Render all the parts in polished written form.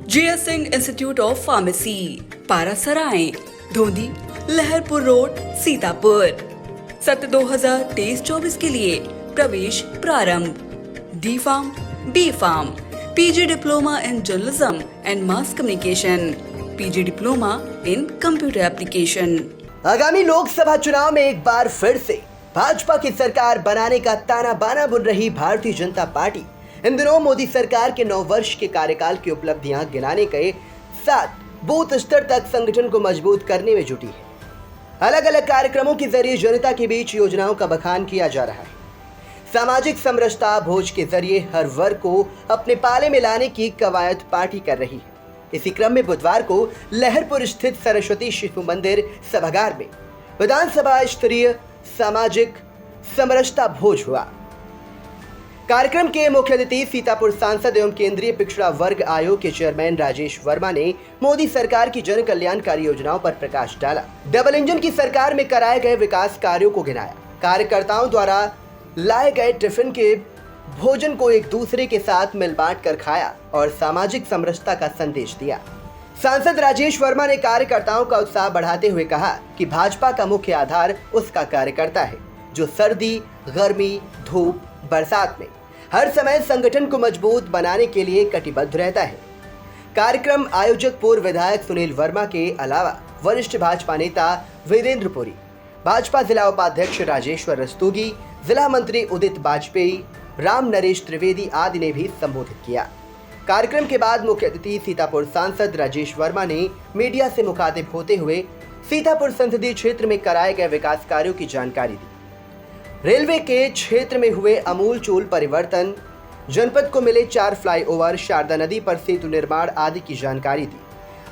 GS Singh institute of pharmacy, Parasrai, Dhondhi, Laharpur road, Sitapur. सत्र 2023-24 के लिए प्रवेश प्रारंभ। D Farm, B Farm, PG diploma in journalism and mass communication, PG diploma in computer application. आगामी लोकसभा चुनाव में एक बार फिर से भाजपा की सरकार बनाने का ताना बाना बुन रही भारतीय जनता पार्टी इन दिनों मोदी सरकार के 9 वर्ष के कार्यकाल की उपलब्धियां गिनाने के साथ बूथ स्तर तक संगठन को मजबूत करने में जुटी है। अलग अलग कार्यक्रमों के जरिए जनता के बीच योजनाओं का बखान किया जा रहा है। सामाजिक समरसता भोज के जरिए हर वर्ग को अपने पाले में लाने की कवायद पार्टी कर रही है। इसी क्रम में बुधवार को लहरपुर स्थित सरस्वती शिशु मंदिर सभागार में विधानसभा स्तरीय सामाजिक समरसता भोज हुआ। कार्यक्रम के मुख्य अतिथि सीतापुर सांसद एवं केंद्रीय पिछड़ा वर्ग आयोग के चेयरमैन राजेश वर्मा ने मोदी सरकार की जन कल्याणकारी योजनाओं पर प्रकाश डाला। डबल इंजन की सरकार में कराए गए विकास कार्यों को गिनाया। कार्यकर्ताओं द्वारा लाए गए टिफिन के भोजन को एक दूसरे के साथ मिल बांट कर खाया और सामाजिक समरसता का संदेश दिया। सांसद राजेश वर्मा ने कार्यकर्ताओं का उत्साह बढ़ाते हुए कहा कि भाजपा का मुख्य आधार उसका कार्यकर्ता है, जो सर्दी, गर्मी, धूप, बरसात में हर समय संगठन को मजबूत बनाने के लिए कटिबद्ध रहता है। कार्यक्रम आयोजक पूर्व विधायक सुनील वर्मा के अलावा वरिष्ठ भाजपा नेता वीरेंद्र पुरी, भाजपा जिला उपाध्यक्ष राजेश्वर रस्तोगी, जिला मंत्री उदित वाजपेयी, राम नरेश त्रिवेदी आदि ने भी संबोधित किया। कार्यक्रम के बाद मुख्य अतिथि सीतापुर सांसद राजेश वर्मा ने मीडिया से मुखातिब होते हुए सीतापुर संसदीय क्षेत्र में कराए गए विकास कार्यों की जानकारी दी। रेलवे के क्षेत्र में हुए अमूलचूल परिवर्तन, जनपद को मिले 4 फ्लाईओवर, शारदा नदी पर सेतु निर्माण आदि की जानकारी दी।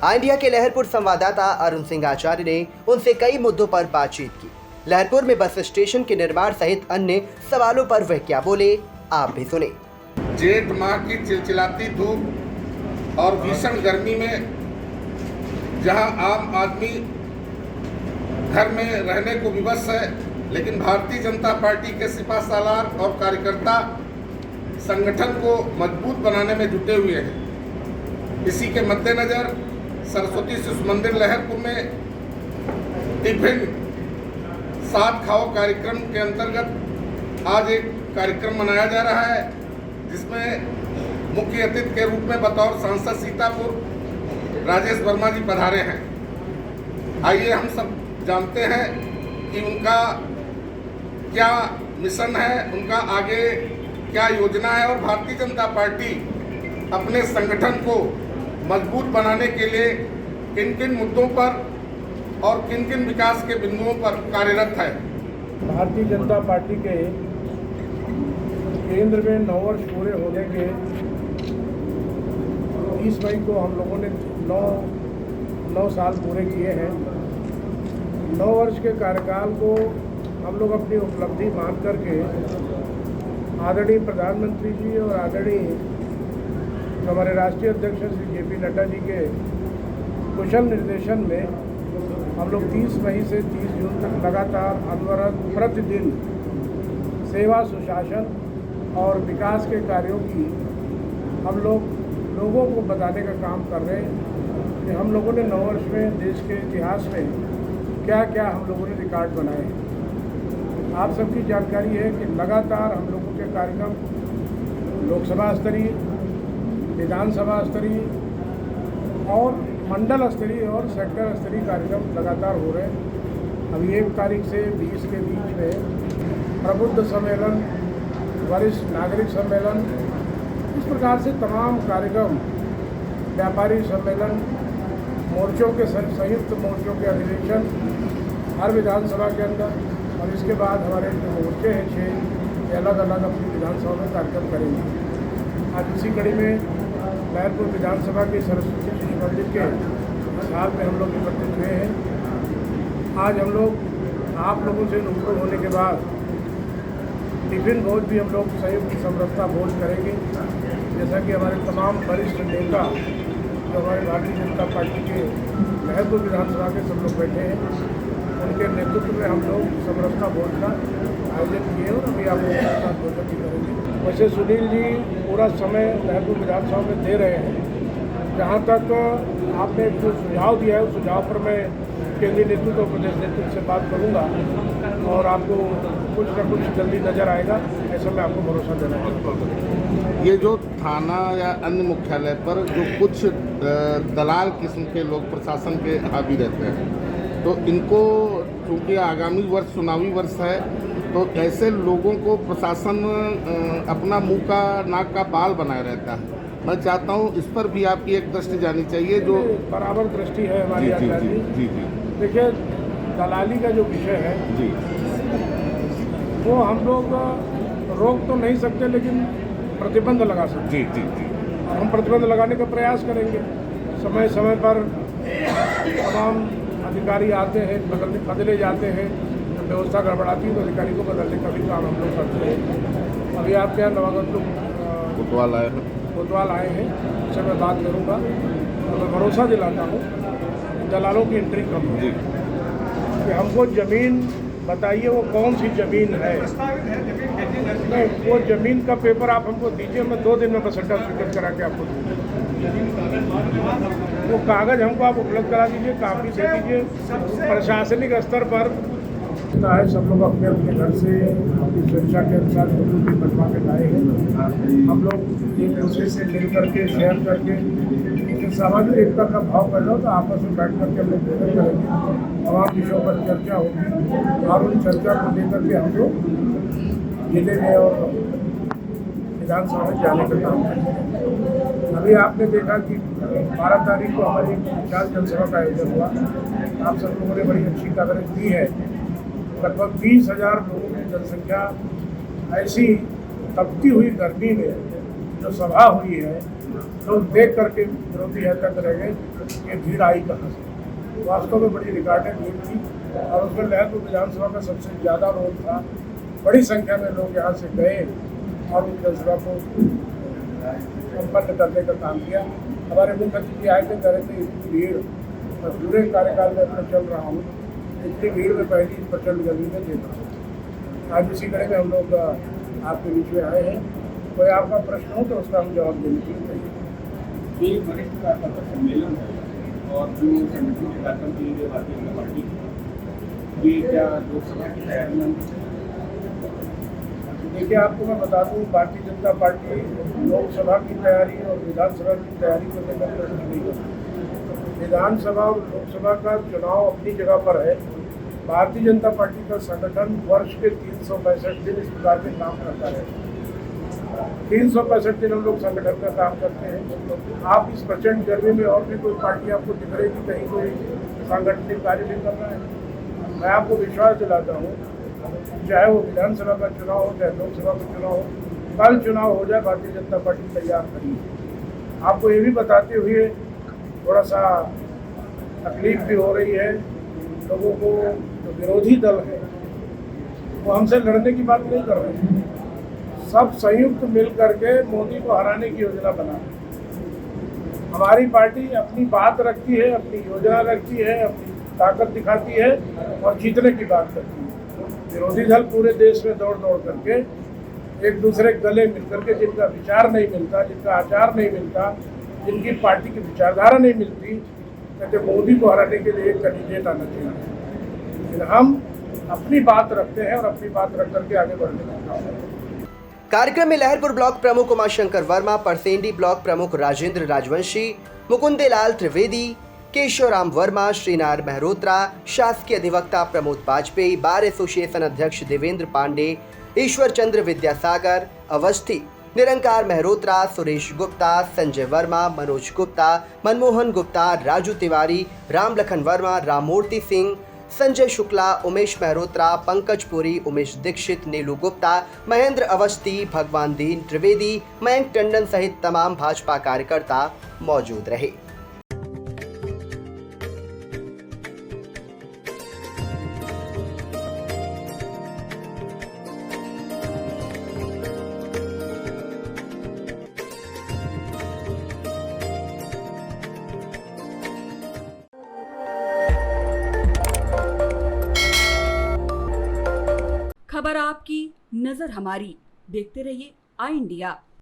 इंडिया के लहरपुर संवाददाता अरुण सिंह आचार्य ने उनसे कई मुद्दों पर बातचीत की। लहरपुर में बस स्टेशन के निर्माण सहित अन्य सवालों पर वह क्या बोले, आप भी सुने। जेठ माह की चिलचिलाती धूप और भीषण गर्मी में जहां आम आदमी घर में रहने को विवश है, लेकिन भारतीय जनता पार्टी के सिपा सालार और कार्यकर्ता संगठन को मजबूत बनाने में जुटे हुए हैं। इसी के मद्देनजर सरस्वती शिशु मंदिर लहरपुर में टिफिन साथ खाओ कार्यक्रम के अंतर्गत आज एक कार्यक्रम मनाया जा रहा है, जिसमें मुख्य अतिथि के रूप में बतौर सांसद सीतापुर राजेश वर्मा जी पधारे हैं। आइए हम सब जानते हैं कि उनका क्या मिशन है, उनका आगे क्या योजना है और भारतीय जनता पार्टी अपने संगठन को मजबूत बनाने के लिए किन किन मुद्दों पर और किन किन विकास के बिंदुओं पर कार्यरत है। भारतीय जनता पार्टी के केंद्र में 9 वर्ष पूरे होने के 30 मई को हम लोगों ने 9 साल पूरे किए हैं। 9 वर्ष के कार्यकाल को हम लोग अपनी उपलब्धि मान करके आदरणीय प्रधानमंत्री जी और आदरणीय हमारे राष्ट्रीय अध्यक्ष श्री JP नड्डा जी के कुशल निर्देशन में हम लोग 30 मई से 30 जून तक लगातार अनवरत प्रतिदिन सेवा, सुशासन और विकास के कार्यों की हम लोगों को बताने का काम कर रहे हैं कि हम लोगों ने 9 वर्ष में देश के इतिहास में क्या क्या हम लोगों ने रिकॉर्ड बनाए हैं। आप सबकी जानकारी है कि लगातार हम लोगों के कार्यक्रम लोकसभा स्तरीय, विधानसभा स्तरीय और मंडल स्तरीय और सेक्टर स्तरीय कार्यक्रम लगातार हो रहे हैं। अभी 1 तारीख से 20 के बीच में प्रबुद्ध सम्मेलन, वरिष्ठ नागरिक सम्मेलन, इस प्रकार से तमाम कार्यक्रम, व्यापारी सम्मेलन, मोर्चों के संयुक्त मोर्चों के अधिवेशन हर विधानसभा के अंदर, और इसके बाद हमारे जो मोर्चे हैं 6 अलग अलग अपनी विधानसभा में कार्यक्रम करेंगे। आज इसी कड़ी में लहरपुर विधानसभा के सरस्वती शिशु मंदिर के साल में हम लोग एकत्रित हुए हैं। आज हम लोग आप लोगों से रूबरू होने के बाद टिफिन भोज भी हम लोग संयुक्त समरसता भोज करेंगे। जैसा कि हमारे तमाम वरिष्ठ नेता जो हमारे भारतीय जनता पार्टी के लहरपुर विधानसभा के सब लोग बैठे हैं, उनके नेतृत्व में हम लोग समरसता भोज का आयोजन किए और अभी आप लोगों के साथ भोजन भी करेंगे। वैसे सुनील जी पूरा समय लहरपुर विधानसभा में दे रहे हैं। जहाँ तक आपने जो सुझाव दिया है उस सुझाव पर मैं केंद्रीय नेतृत्व और प्रदेश नेतृत्व से बात करूँगा और आपको कुछ न कुछ जल्दी नज़र आएगा, ऐसा मैं आपको भरोसा देना चाहूँगा। ये जो थाना या अन्य मुख्यालय पर जो कुछ दलाल किस्म के लोग प्रशासन के हावी रहते हैं, तो इनको चूँकि आगामी वर्ष चुनावी वर्ष है, तो ऐसे लोगों को प्रशासन अपना मुंह का नाक का बाल बनाए रहता है। मैं चाहता हूँ इस पर भी आपकी एक दृष्टि जानी चाहिए। जो बराबर दृष्टि है हमारी जी आचार्य जी जी जी देखिए, दलाली का जो विषय है जी वो हम लोग रोक तो नहीं सकते, लेकिन प्रतिबंध लगा सकते जी जी जी और हम प्रतिबंध लगाने का प्रयास करेंगे। समय समय पर तमाम अधिकारी आते हैं, बदले जाते हैं, व्यवस्था गड़बड़ाती है तो अधिकारी को बदलने का भी काम हम लोग करते हैं। अभी आपके यहाँ नवागत लोग कोतवाल आए हैं, उससे मैं बात करूँगा और मैं भरोसा दिलाता हूँ दलालों की एंट्री कम है कि हमको ज़मीन बताइए वो कौन सी ज़मीन है। नहीं, वो ज़मीन का पेपर आप हमको दीजिए, मैं 2 दिन में बस अड्डा स्वीकृत करा के आपको दूँगा। वो कागज़ हमको आप उपलब्ध करा दीजिए, कापी दे दीजिए। प्रशासनिक स्तर पर है, सब लोग अपने अपने घर से अपनी स्वेच्छा के अनुसार फोटो बनवा के लाए हैं। हम लोग एक दूसरे से मिल करके शेयर करके सामाजिक एकता का भाव पैदा हो, तो आपस में बैठ करके हम लोग भोजन करेंगे, तमाम विषयों पर चर्चा होगी और उन चर्चा को लेकर के हम लोग जिले में और विधानसभा में जाने का काम करेंगे। अभी आपने देखा कि 12 तारीख को हमारी विशाल जनसभा का आयोजन हुआ। आप सब लोगों ने बड़ी अच्छी कवरेज दी है। लगभग 20,000 लोगों की जनसंख्या ऐसी तपती हुई गर्मी में जो सभा हुई है, लोग देख करके विरोधी हद तक रह गए ये भीड़ आई कहाँ से। वास्तव में बड़ी रिकॉर्डेड भीड़ थी और उसमें लहरपुर विधानसभा का सबसे ज़्यादा रोल था। बड़ी संख्या में लोग यहाँ से गए और उस जनसभा को संपन्न करने का काम किया। हमारे मुख्य अतिथि आए थे, कह रहे थे इतनी भीड़ मैं पूरे कार्यकाल में अपना चल रहा हूँ, इतनी भीड़ में पहली प्रचंड गर्मी में देखा हूँ। आज इसी कड़े में हम लोग आपके बीच में आए हैं। कोई आपका प्रश्न हो तो उसका हम जवाब देने के लिए चाहिए। ये वरिष्ठ कार्यकर्ता सम्मेलन है और जो संगठन के कार्यक्रम के लिए भारतीय जनता पार्टी ये क्या लोकसभा की तैयारी में? देखिए, आपको मैं बता दूं, भारतीय जनता पार्टी लोकसभा की तैयारी और विधानसभा की तैयारी को लेकर कुछ नहीं करती। विधानसभा और लोकसभा का चुनाव अपनी जगह पर है। भारतीय जनता पार्टी का संगठन वर्ष के 365 दिन इस प्रकार के काम करता है। 365 दिन हम लोग संगठन का काम करते हैं। आप इस प्रचंड गर्मी में और भी कोई पार्टी आपको दिख रही कि कहीं कोई सांगठनिक कार्य नहीं कर रहा है। मैं आपको विश्वास दिलाता हूँ, चाहे वो विधानसभा का चुनाव हो चाहे लोकसभा का चुनाव हो, कल चुनाव हो जाए, भारतीय जनता पार्टी तैयार खड़ी है। आपको ये भी बताते हुए थोड़ा सा तकलीफ भी हो रही है, लोगों को जो विरोधी दल है वो हमसे लड़ने की बात नहीं कर रहे हैं। सब संयुक्त मिल करके मोदी को हराने की योजना बना रहे हैं। हमारी पार्टी अपनी बात रखती है, अपनी योजना रखती है, अपनी ताकत दिखाती है और जीतने की बात करती है। विरोधी दल पूरे देश में दौड़ दौड़ करके एक दूसरे गले मिल करके, जिनका विचार नहीं मिलता, जिनका आचार नहीं मिलता, जिनकी पार्टी की विचारधारा नहीं मिलती, कहते मोदी को हराने के लिए एक कैंडिडेट आना चाहिए। लेकिन हम अपनी बात रखते हैं और अपनी बात रख करके आगे बढ़ने का काम करते हैं। कार्यक्रम में लहरपुर ब्लॉक प्रमुख उमाशंकर वर्मा, परसेंडी ब्लॉक प्रमुख राजेंद्र राजवंशी, मुकुंदेलाल त्रिवेदी, केशवराम वर्मा, श्रीनारायण मेहरोत्रा, शासकीय अधिवक्ता प्रमोद वाजपेयी, बार एसोसिएशन अध्यक्ष देवेंद्र पांडे, ईश्वर चंद्र विद्यासागर अवस्थी, निरंकार मेहरोत्रा, सुरेश गुप्ता, संजय वर्मा, मनोज गुप्ता, मनमोहन गुप्ता, राजू तिवारी, रामलखन वर्मा, राममूर्ति सिंह, संजय शुक्ला, उमेश मेहरोत्रा, पंकज पुरी, उमेश दीक्षित, नीलू गुप्ता, महेंद्र अवस्थी, भगवान दीन त्रिवेदी, मयंक टंडन सहित तमाम भाजपा कार्यकर्ता मौजूद रहे। खबर आपकी, नजर हमारी। देखते रहिए आई इंडिया।